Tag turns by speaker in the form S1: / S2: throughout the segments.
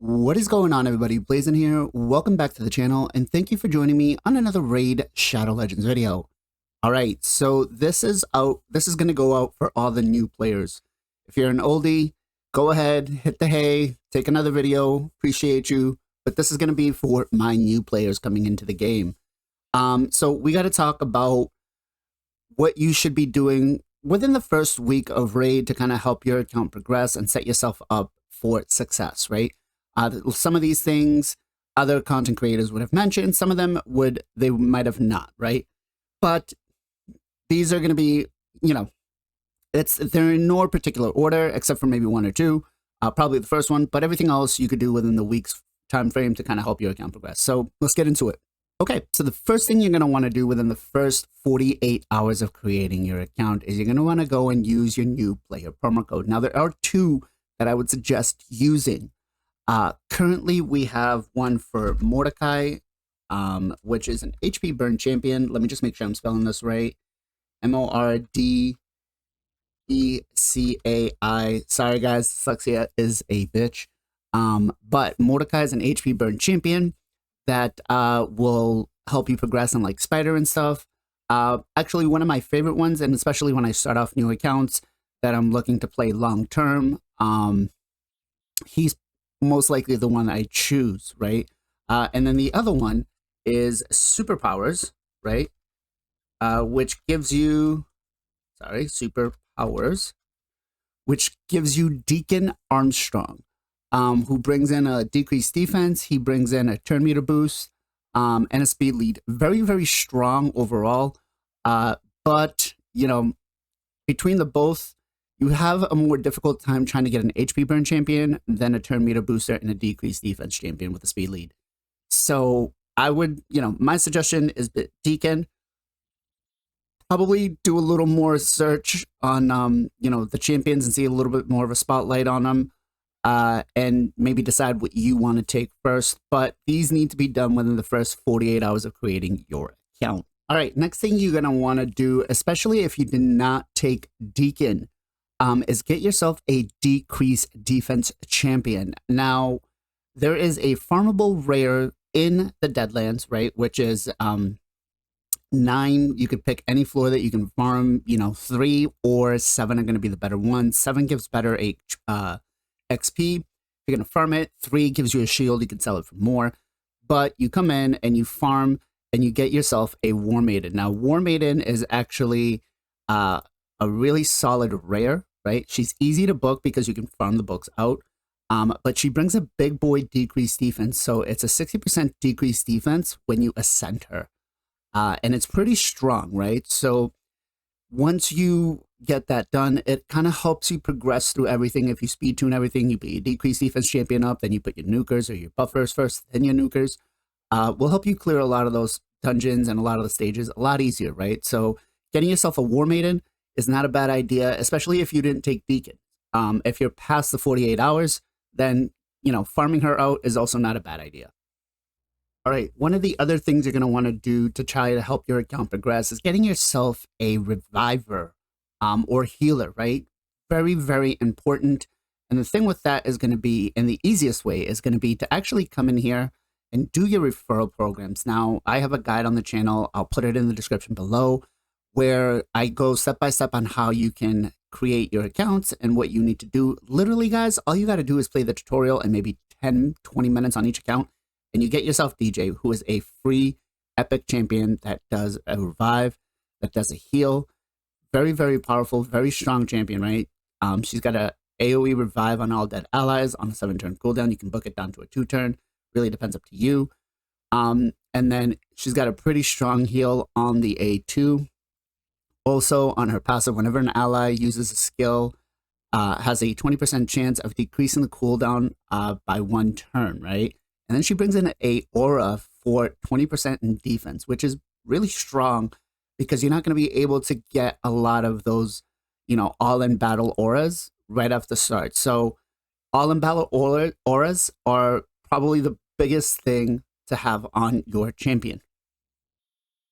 S1: What is going on, everybody? Blazing here. Welcome back to the channel, and thank you for joining me on another Raid Shadow Legends video. All right, so this is out. This is going to go out for all the new players. If you're an oldie, go ahead, hit the hay, take another video. Appreciate you. But this is going to be for my new players coming into the game. So we got to talk about what you should be doing within the first week of Raid to kind of help your account progress and set yourself up for success, right? Some of these things other content creators would have mentioned. Some of them they might have not, right? But these are going to be, they're in no particular order except for maybe one or two, probably the first one, but everything else you could do within the week's time frame to kind of help your account progress. So let's get into it. Okay, so the first thing you're going to want to do within the first 48 hours of creating your account is you're going to want to go and use your new player promo code. Now, there are two that I would suggest using. Currently, we have one for Mordecai, which is an HP burn champion. Let me just make sure I'm spelling this right. Mordecai. Sorry, guys, dyslexia is a bitch. But Mordecai is an HP burn champion that will help you progress in like Spider and stuff. Actually, one of my favorite ones, and especially when I start off new accounts that I'm looking to play long term, he's most likely the one I choose, right? And then the other one is Superpowers, right? Which gives you, Superpowers, which gives you Deacon Armstrong, who brings in a decreased defense. He brings in a turn meter boost, and a speed lead. Very, very strong overall. But, between the both, you have a more difficult time trying to get an HP burn champion than a turn meter booster and a decreased defense champion with a speed lead. So I would, my suggestion is Deacon. Probably do a little more search on, the champions and see a little bit more of a spotlight on them, and maybe decide what you want to take first. But these need to be done within the first 48 hours of creating your account. All right, next thing you're going to want to do, especially if you did not take Deacon, is get yourself a decreased defense champion. Now, there is a farmable rare in the Deadlands, right? Which is 9. You could pick any floor that you can farm. 3 or 7 are going to be the better ones. 7 gives better XP. If you're going to farm it, 3 gives you a shield. You can sell it for more. But you come in and you farm and you get yourself a War Maiden. Now, War Maiden is actually a really solid rare, right? She's easy to book because you can farm the books out. But she brings a big boy decreased defense. So it's a 60% decreased defense when you ascend her. And it's pretty strong, right? So once you get that done, it kind of helps you progress through everything. If you speed tune everything, you put your decreased defense champion up, then you put your nukers or your buffers first, then your nukers. Will help you clear a lot of those dungeons and a lot of the stages a lot easier, right? So getting yourself a War Maiden is not a bad idea, especially if you didn't take Deacon. If you're past the 48 hours, then, farming her out is also not a bad idea. All right, one of the other things you're going to want to do to try to help your account progress is getting yourself a reviver or healer, right? Very, very important. And the thing with that is going to be, and the easiest way is going to be to actually come in here and do your referral programs. Now, I have a guide on the channel. I'll put it in the description below where I go step by step on how you can create your accounts and what you need to do. Literally, guys, all you got to do is play the tutorial and maybe 10, 20 minutes on each account. And you get yourself DJ, who is a free epic champion that does a revive, that does a heal. Very, very powerful, very strong champion, right? She's got a AoE revive on all dead allies on a 7-turn cooldown. You can book it down to a 2-turn. Really depends up to you. And then she's got a pretty strong heal on the A2. Also, on her passive, whenever an ally uses a skill, has a 20% chance of decreasing the cooldown by 1 turn, right? And then she brings in a aura for 20% in defense, which is really strong because you're not going to be able to get a lot of those, all-in battle auras right off the start. So all-in battle auras are probably the biggest thing to have on your champion.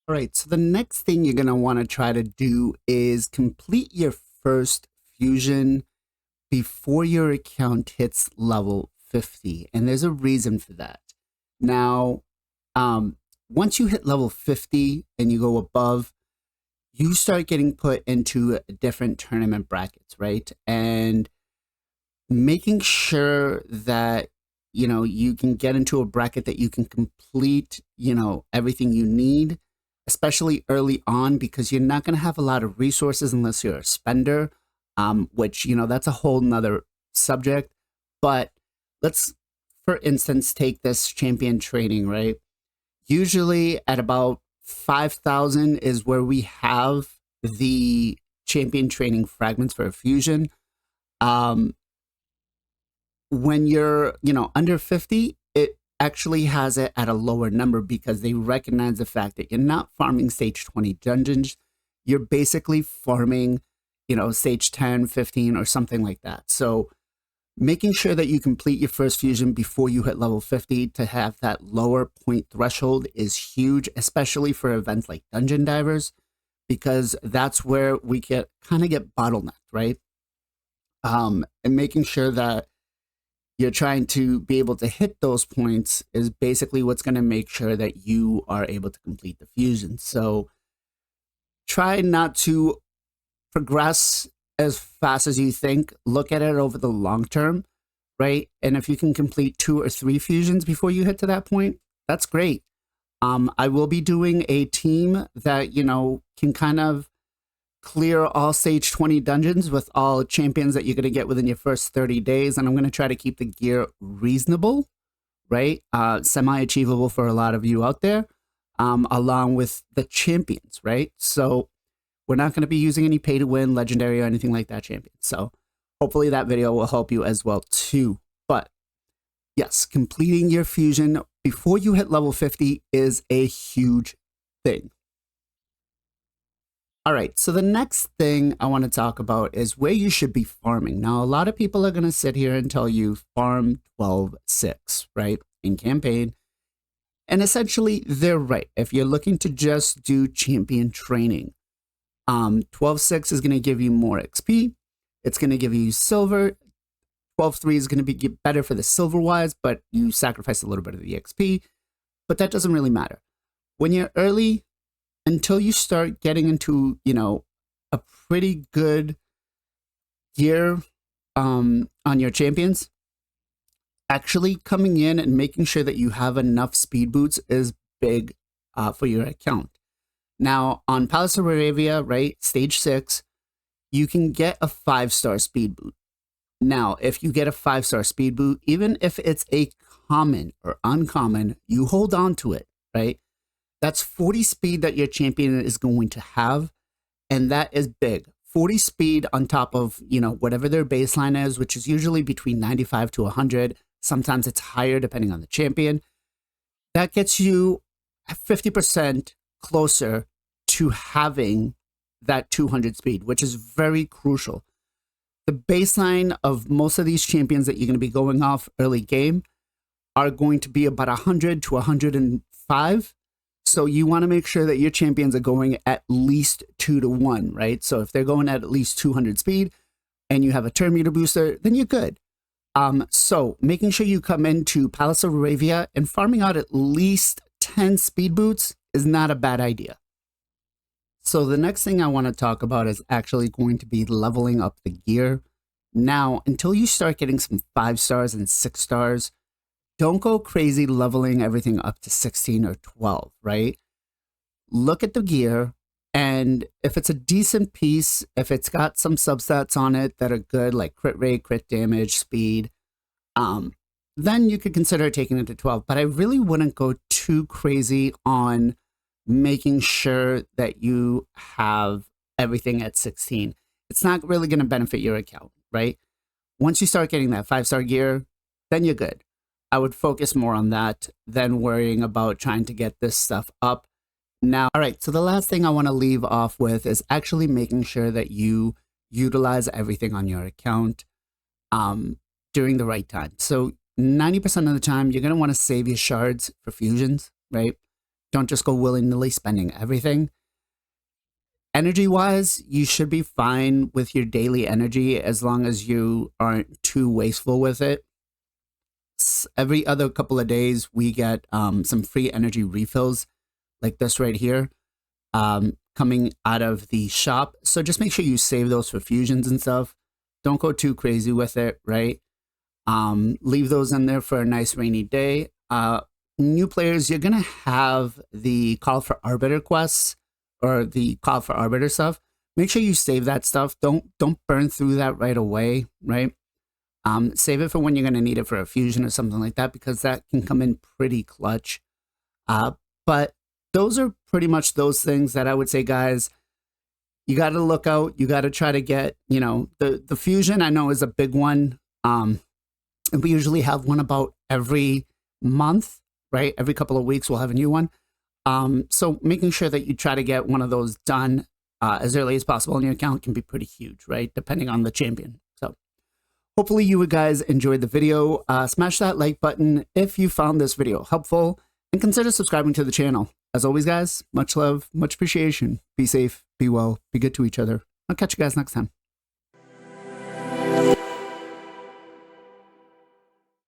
S1: All right, so the next thing you're going to want to try to do is complete your first fusion before your account hits level 50, and there's a reason for that. Now, once you hit level 50 and you go above, you start getting put into different tournament brackets, right? And making sure that you can get into a bracket that you can complete everything you need, especially early on, because you're not going to have a lot of resources unless you're a spender, which that's a whole nother subject. But let's, for instance, take this champion training, right? Usually at about 5,000 is where we have the champion training fragments for a fusion. When you're, under 50, it actually has it at a lower number because they recognize the fact that you're not farming stage 20 dungeons. You're basically farming, stage 10, 15, or something like that. So making sure that you complete your first fusion before you hit level 50 to have that lower point threshold is huge, especially for events like Dungeon Divers, because that's where we kind of get bottlenecked, right? And making sure that you're trying to be able to hit those points is basically what's going to make sure that you are able to complete the fusion. So try not to progress as fast as you think. Look at it over the long term, right? And if you can complete 2 or 3 fusions before you hit to that point, that's great. I will be doing a team that, can kind of clear all stage 20 dungeons with all champions that you're going to get within your first 30 days. And I'm going to try to keep the gear reasonable, right? Semi-achievable for a lot of you out there, along with the champions, right? So we're not going to be using any pay to win, legendary, or anything like that champions. So hopefully that video will help you as well too. But yes, completing your fusion before you hit level 50 is a huge thing. All right, so the next thing I want to talk about is where you should be farming. Now, a lot of people are going to sit here and tell you farm 12-6, right, in campaign. And essentially, they're right. If you're looking to just do champion training, 12-6 is going to give you more XP. It's going to give you silver. 12-3 is going to be better for the silver-wise, but you sacrifice a little bit of the XP. But that doesn't really matter. When you're early, until you start getting into, a pretty good gear on your champions, actually coming in and making sure that you have enough speed boots is big for your account. Now, on Palace of Aravia, right, stage 6, you can get a 5-star speed boot. Now, if you get a 5-star speed boot, even if it's a common or uncommon, you hold on to it, right? That's 40 speed that your champion is going to have, and that is big. 40 speed on top of, whatever their baseline is, which is usually between 95 to 100. Sometimes it's higher depending on the champion. That gets you 50% closer to having that 200 speed, which is very crucial. The baseline of most of these champions that you're going to be going off early game are going to be about 100 to 105. So you want to make sure that your champions are going at least 2 to 1, right? So if they're going at least 200 speed and you have a turn meter booster, then you're good. So making sure you come into Palace of Aravia and farming out at least 10 speed boots is not a bad idea. So the next thing I want to talk about is actually going to be leveling up the gear. Now, until you start getting some 5 stars and 6 stars, don't go crazy leveling everything up to 16 or 12, right? Look at the gear, and if it's a decent piece, if it's got some substats on it that are good, like crit rate, crit damage, speed, then you could consider taking it to 12. But I really wouldn't go too crazy on making sure that you have everything at 16. It's not really going to benefit your account, right? Once you start getting that 5-star gear, then you're good. I would focus more on that than worrying about trying to get this stuff up. Now, all right, so the last thing I want to leave off with is actually making sure that you utilize everything on your account during the right time. So 90% of the time, you're going to want to save your shards for fusions, right? Don't just go willy-nilly spending everything. Energy-wise, you should be fine with your daily energy as long as you aren't too wasteful with it. every other couple of days we get some free energy refills like this right here coming out of the shop. So just make sure you save those for fusions and stuff. Don't go too crazy with it, right? Leave those in there for a nice rainy day. New players, you're gonna have the call for arbiter quests or the call for arbiter stuff. Make sure you save that stuff. Don't burn through that right away, right? Save it for when you're gonna need it for a fusion or something like that, because that can come in pretty clutch. But those are pretty much those things that I would say, guys, you got to look out. You got to try to get, you know, the fusion I know is a big one. And we usually have one about every month, right? Every couple of weeks we'll have a new one. So making sure that you try to get one of those done as early as possible in your account can be pretty huge, right? Depending on the champion. So hopefully you guys enjoyed the video. Smash that like button if you found this video helpful, and consider subscribing to the channel. As always, guys, much love, much appreciation. Be safe, be well, be good to each other. I'll catch you guys next time.